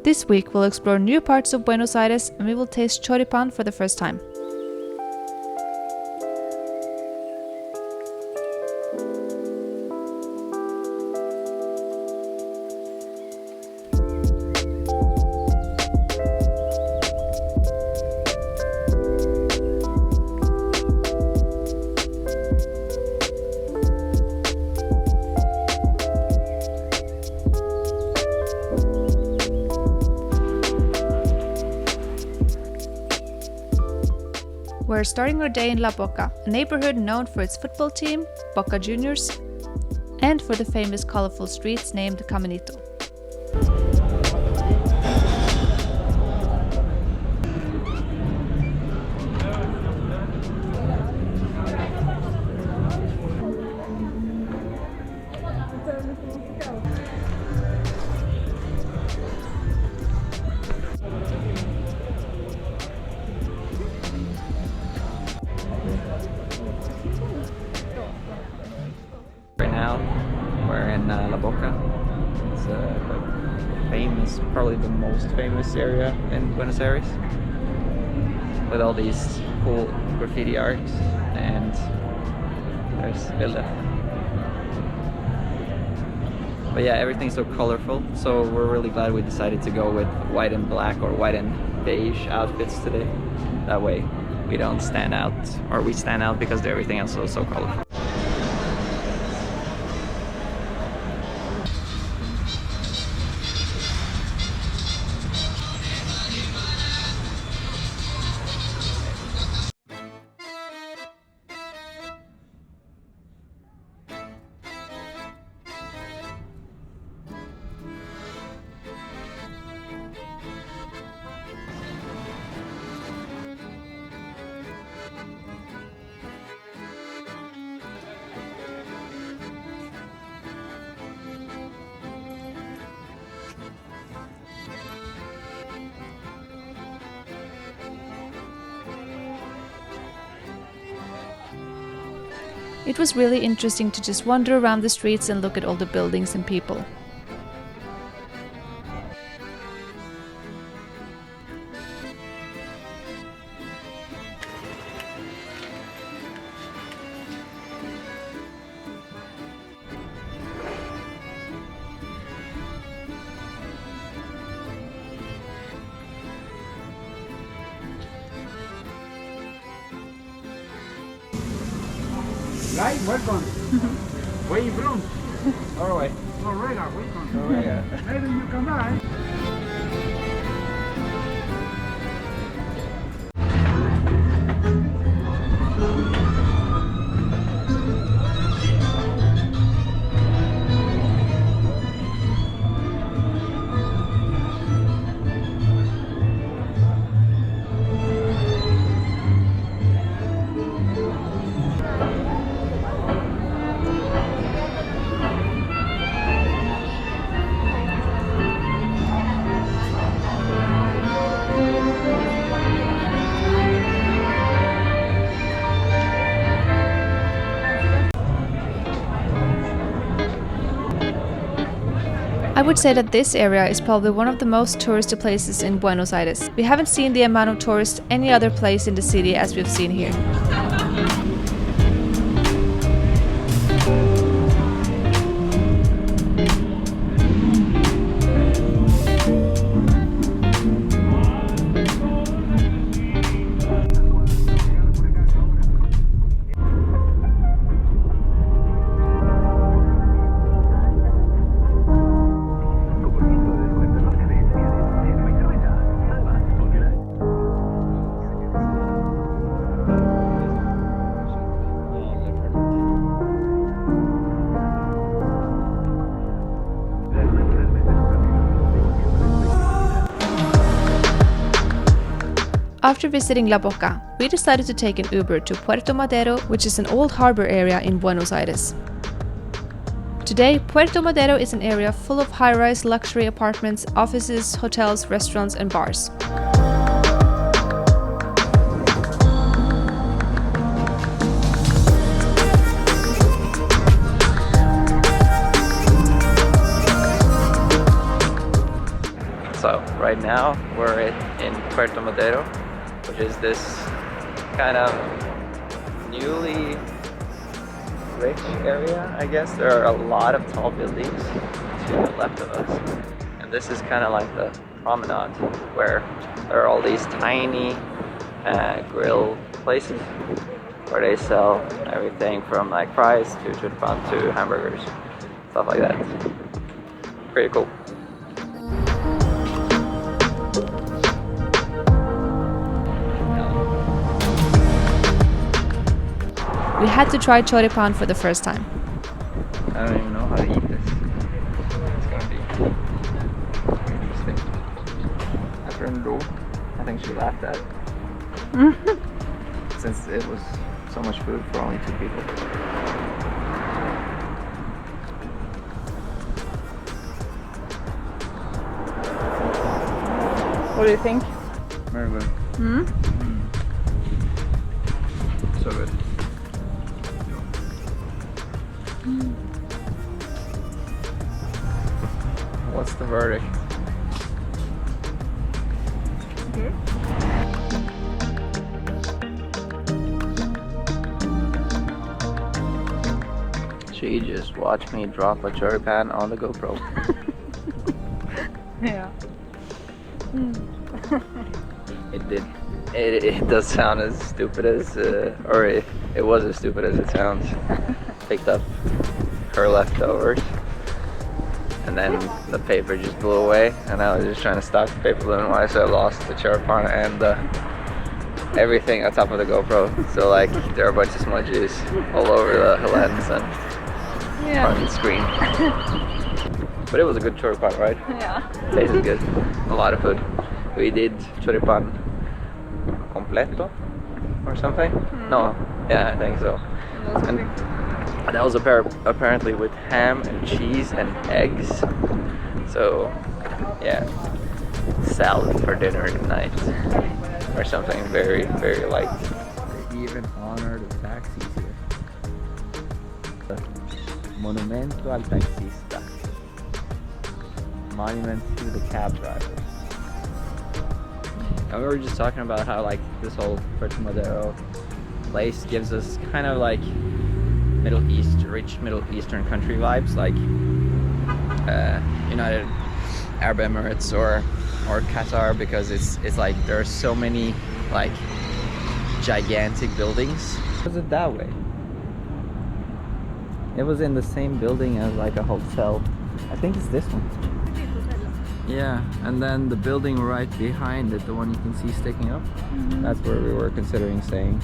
This week we'll explore new parts of Buenos Aires and we will taste Choripan for the first time. We're starting our day in La Boca, a neighborhood known for its football team, Boca Juniors, and for the famous colorful streets named Caminito. Right now, we're in La Boca. It's like famous, probably the most famous area in Buenos Aires, with all these cool graffiti art, and there's Villa. But yeah, everything's so colorful, so we're really glad we decided to go with white and black or white and beige outfits today. That way we don't stand out, or we stand out because everything else is so colorful. It was really interesting to just wander around the streets and look at all the buildings and people. Right, welcome. Where you from? Norway. Norway, welcome. Norway. Maybe you come by. I would say that this area is probably one of the most touristy places in Buenos Aires. We haven't seen the amount of tourists any other place in the city as we've seen here. After visiting La Boca, we decided to take an Uber to Puerto Madero, which is an old harbor area in Buenos Aires. Today, Puerto Madero is an area full of high-rise luxury apartments, offices, hotels, restaurants, and bars. right now we're in Puerto Madero, which is this kind of newly rich area, I guess. There are a lot of tall buildings to the left of us. And this is kind of like the promenade where there are all these tiny grill places where they sell everything from like fries to choripan to hamburgers, stuff like that. Pretty cool. We had to try choripan for the first time. I don't even know how to eat this. It's gonna be interesting. After I think she laughed at it. Since it was so much food for only 2 people. What do you think? Very good. So good. What's the verdict? She just watched me drop a choripan on the GoPro. Yeah. It did. It does sound as stupid as, or it was as stupid as it sounds. Picked up her leftovers, and then the paper just blew away, and I was just trying to stop the paper blowing away, so I lost the choripan and everything on top of the GoPro. So like there are a bunch of smudges all over the lens and front screen. But it was a good choripan, right? Yeah. Tasted good. A lot of food. We did choripan completo or something. No, yeah, I think so. And that was apparently with ham and cheese and eggs. So yeah, salad for dinner tonight or something very, very light. They even honor the taxis here. The Monumento al Taxista. Monument to the cab drivers. And we were just talking about how like this whole Puerto Madero place gives us kind of like rich Middle Eastern country vibes, like United Arab Emirates or Qatar, because it's like there are so many like gigantic buildings. Was it that way? It was in the same building as like a hotel. I think it's this one. Yeah, and then the building right behind it, the one you can see sticking up, that's where we were considering staying.